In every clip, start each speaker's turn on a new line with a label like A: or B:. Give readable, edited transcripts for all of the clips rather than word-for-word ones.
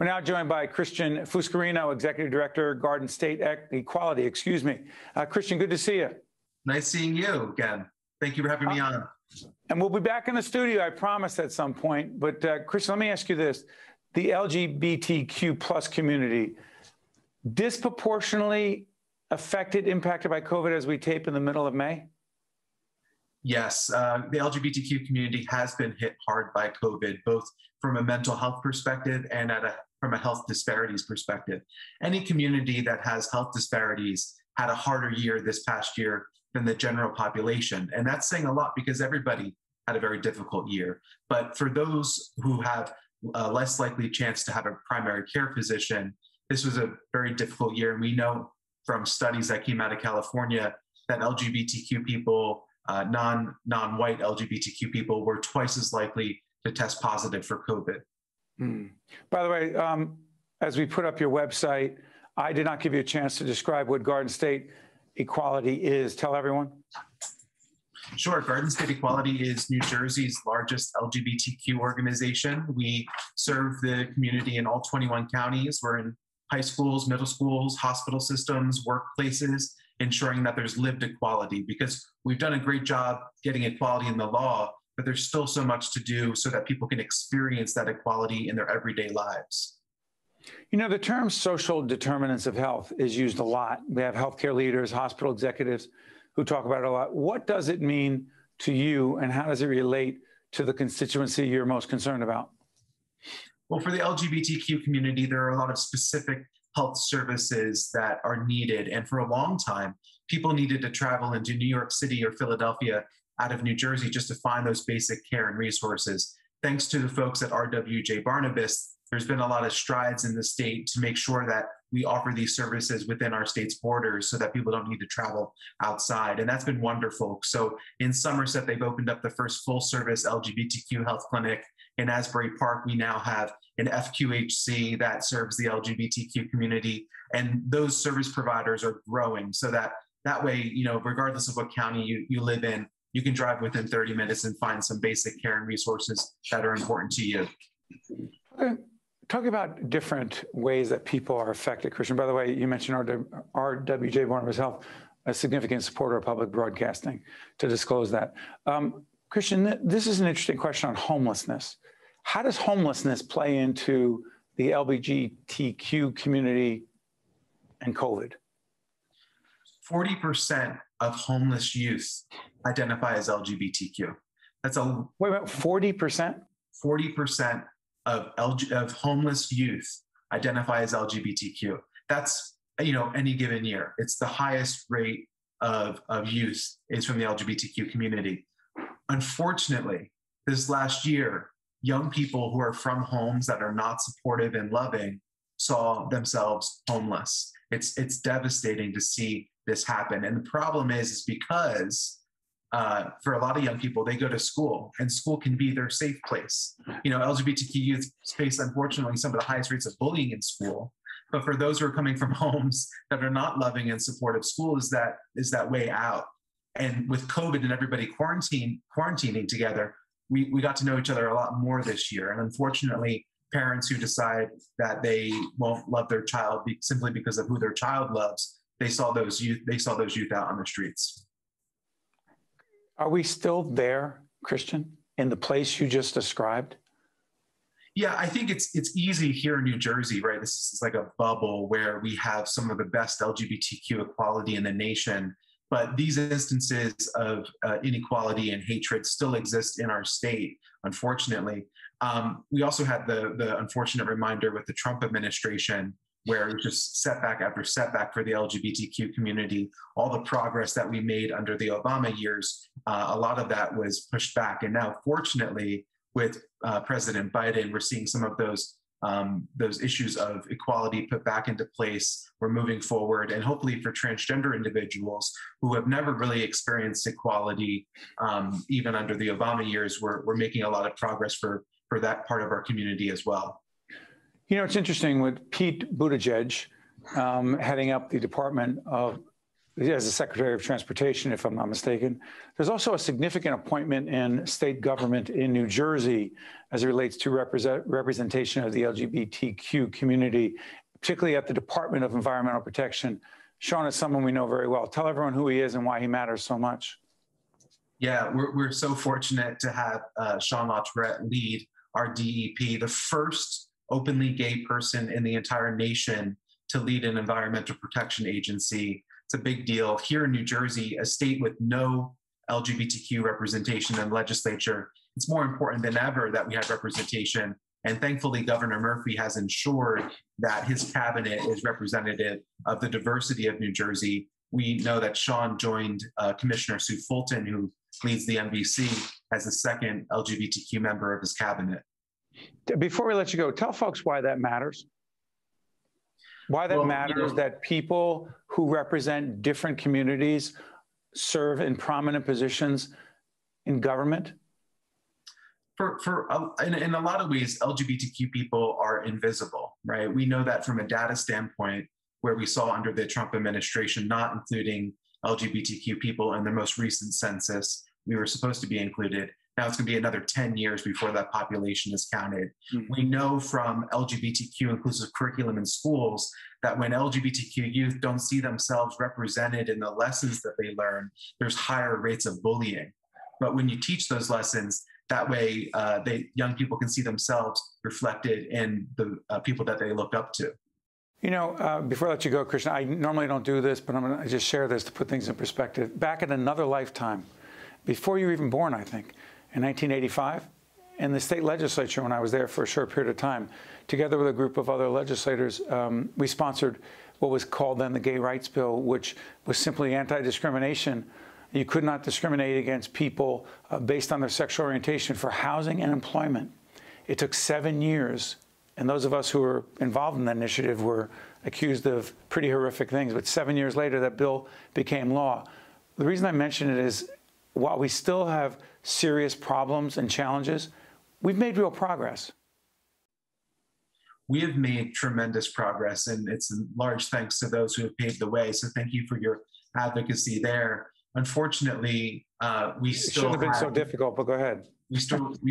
A: We're now joined by Christian Fuscarino, Executive Director, Garden State Equality. Christian, good to see you.
B: Nice seeing you again. Thank you for having me on.
A: And we'll be back in the studio, I promise, at some point. But Christian, let me ask you this. The LGBTQ plus community, disproportionately affected, impacted by COVID as we tape in the middle of May?
B: Yes, the LGBTQ community has been hit hard by COVID, both from a mental health perspective and from a health disparities perspective. Any community that has health disparities had a harder year this past year than the general population. And that's saying a lot because everybody had a very difficult year. But for those who have a less likely chance to have a primary care physician, this was a very difficult year. And we know from studies that came out of California that LGBTQ people, non-white LGBTQ people were twice as likely to test positive for COVID.
A: By the way, as we put up your website, I did not give you a chance to describe what Garden State Equality is. Tell everyone.
B: Sure. Garden State Equality is New Jersey's largest LGBTQ organization. We serve the community in all 21 counties. We're in high schools, middle schools, hospital systems, workplaces, ensuring that there's lived equality, because we've done a great job getting equality in the law, but there's still so much to do so that people can experience that equality in their everyday lives.
A: You know, the term social determinants of health is used a lot. We have healthcare leaders, hospital executives who talk about it a lot. What does it mean to you, and how does it relate to the constituency you're most concerned about?
B: Well, for the LGBTQ community, there are a lot of specific health services that are needed. And for a long time, people needed to travel into New York City or Philadelphia out of New Jersey just to find those basic care and resources. Thanks to the folks at RWJ Barnabas, there's been a lot of strides in the state to make sure that we offer these services within our state's borders so that people don't need to travel outside. And that's been wonderful. So in Somerset, they've opened up the first full service LGBTQ health clinic. In Asbury Park, we now have an FQHC that serves the LGBTQ community. And those service providers are growing so that way, you know, regardless of what county you live in, you can drive within 30 minutes and find some basic care and resources that are important to you.
A: Okay. Talk about different ways that people are affected. Christian, by the way, you mentioned RWJ Barnabas Health, a significant supporter of public broadcasting, to disclose that. Christian, this is an interesting question on homelessness. How does homelessness play into the LGBTQ community and COVID?
B: 40% of homeless youth identify as LGBTQ. That's a
A: wait a minute, 40%?
B: 40% of homeless youth identify as LGBTQ. That's, you know, any given year. It's the highest rate of youth is from the LGBTQ community. Unfortunately, this last year, young people who are from homes that are not supportive and loving saw themselves homeless. It's devastating to see this happen. And the problem is because for a lot of young people, they go to school, and school can be their safe place. You know, LGBTQ youth face, unfortunately, some of the highest rates of bullying in school. But for those who are coming from homes that are not loving and supportive, school is that way out. And with COVID and everybody quarantining together, we got to know each other a lot more this year. And unfortunately, parents who decide that they won't love their child simply because of who their child loves, they saw those youth out on the streets.
A: Are we still there, Christian, in the place you just described?
B: Yeah, I think it's easy here in New Jersey, right? This is like a bubble where we have some of the best LGBTQ equality in the nation. But these instances of inequality and hatred still exist in our state, unfortunately. We also had the unfortunate reminder with the Trump administration, where it was just setback after setback for the LGBTQ community. All the progress that we made under the Obama years, a lot of that was pushed back. And now, fortunately, with President Biden, we're seeing some of those issues of equality put back into place. We're moving forward, and hopefully for transgender individuals who have never really experienced equality, even under the Obama years, we're making a lot of progress for that part of our community as well.
A: You know, it's interesting with Pete Buttigieg heading up the Department of as the Secretary of Transportation, if I'm not mistaken. There's also a significant appointment in state government in New Jersey as it relates to representation of the LGBTQ community, particularly at the Department of Environmental Protection. Sean is someone we know very well. Tell everyone who he is and why he matters so much.
B: Yeah, we're so fortunate to have Sean LaTourette lead our DEP, the first openly gay person in the entire nation to lead an environmental protection agency. It's a big deal. Here in New Jersey, a state with no LGBTQ representation in the legislature, it's more important than ever that we have representation. And thankfully, Governor Murphy has ensured that his cabinet is representative of the diversity of New Jersey. We know that Sean joined Commissioner Sue Fulton, who leads the MVC, as the second LGBTQ member of his cabinet.
A: Before we let you go, tell folks why that matters. Why that matters that people who represent different communities serve in prominent positions in government?
B: In a lot of ways, LGBTQ people are invisible, right? We know that from a data standpoint, where we saw under the Trump administration not including LGBTQ people in the most recent census. We were supposed to be included. Now it's going to be another 10 years before that population is counted. Mm-hmm. We know from LGBTQ inclusive curriculum in schools that when LGBTQ youth don't see themselves represented in the lessons that they learn, there's higher rates of bullying. But when you teach those lessons, that way young people can see themselves reflected in the people that they look up to.
A: You know, before I let you go, Christian, I normally don't do this, but I'm going to just share this to put things in perspective. Back in another lifetime, before you were even born, I think, in 1985, in the state legislature, when I was there for a short period of time, together with a group of other legislators, we sponsored what was called then the Gay Rights Bill, which was simply anti-discrimination. You could not discriminate against people based on their sexual orientation for housing and employment. It took 7 years, and those of us who were involved in that initiative were accused of pretty horrific things, but 7 years later, that bill became law. The reason I mention it is, while we still have serious problems and challenges, we've made real progress.
B: We have made tremendous progress, and it's a large thanks to those who have paved the way. So thank you for your advocacy there. Unfortunately, we still
A: shouldn't have been so difficult, but go ahead.
B: We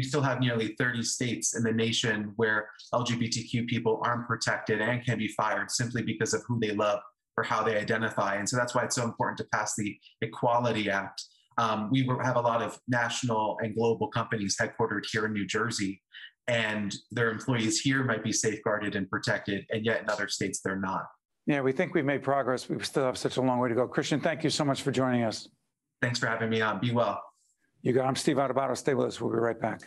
B: still have nearly 30 states in the nation where LGBTQ people aren't protected and can be fired simply because of who they love or how they identify. And so that's why it's so important to pass the Equality Act. We have a lot of national and global companies headquartered here in New Jersey, and their employees here might be safeguarded and protected, and yet in other states they're not.
A: Yeah, we think we've made progress. We still have such a long way to go. Christian, thank you so much for joining us.
B: Thanks for having me on. Be well.
A: You got it. I'm Steve Adubato. Stay with us. We'll be right back.